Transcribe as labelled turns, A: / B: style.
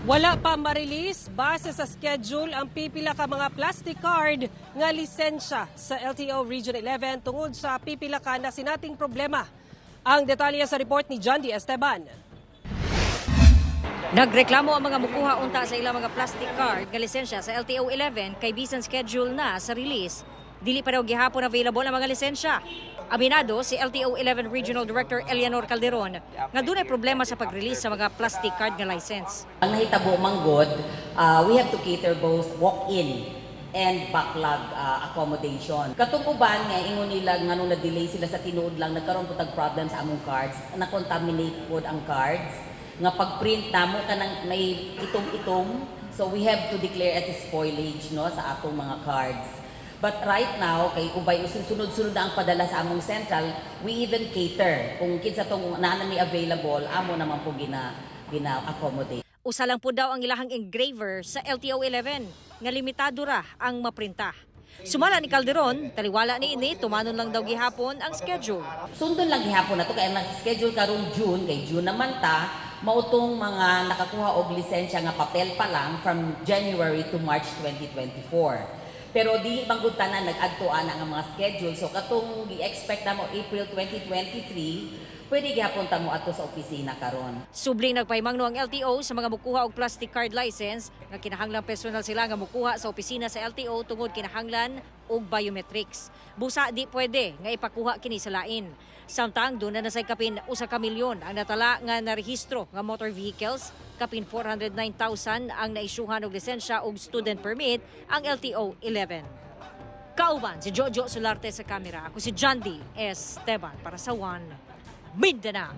A: Wala pa ma-release base sa schedule ang pipila ka mga plastic card nga lisensya sa LTO Region 11 tungod sa pipila ka na sinating problema. Ang detalye sa report ni John D. Esteban.
B: Nagreklamo ang mga mukuha unta sa ilang mga plastic card nga lisensya sa LTO-11 kay bisan schedule na sa release. Dili pa daw gihapon available ang mga lisensya. Aminado si LTO-11 Regional Director Eleanor Calderon nga dunay problema sa pag-release sa mga plastic card nga license.
C: Ang nahitabo manggod, we have to cater both walk-in and backlog accommodation. Katong uban nga ingon nila nga nung na-delay sila sa tinuod lang nagkaroon po tag problem sa among cards, na-contaminate po ang cards, nga pag-print namo kanang may itom-itom, so we have to declare it spoilage no sa atong mga cards. But right now, kay ubay sunod-sunod na ang padala sa among central, we even cater. Kung kinsa tong naanan ni available, amo naman po gina-accommodate.
B: Usa lang po daw ang ilahang engraver sa LTO-11 nga limitado ra ang maprinta. Sumala ni Calderon, taliwala ni ini, tumanon lang daw gihapon ang schedule.
C: Sundon lang gihapon na to kaya nag-schedule karong June, kay June naman ta, mautong mga nakakuha og lisensya nga papel pa lang from January to March 2024. Pero dili manggod tanan nag-adtoan ang mga schedule. So katong gi-expect na mo April 2023, pwede gihapon ta mo ato sa opisina karon.
B: Subling nagpahimangno ang LTO sa mga mukuha og plastic card license nga kinahanglan personal sila nga mukuha sa opisina sa LTO tungod kinahanglan og biometrics. Busa di pwede nga ipakuha kini sa lain. Samtang doon na nasay kapin 1 ka milyon ang natala nga narehistro nga motor vehicles, kapin 409,000 ang naisyuhan og lisensya og student permit ang LTO-11. Kauban si Jojo Solarte sa kamera. Ako si John D. Esteban para sa One Mindanao.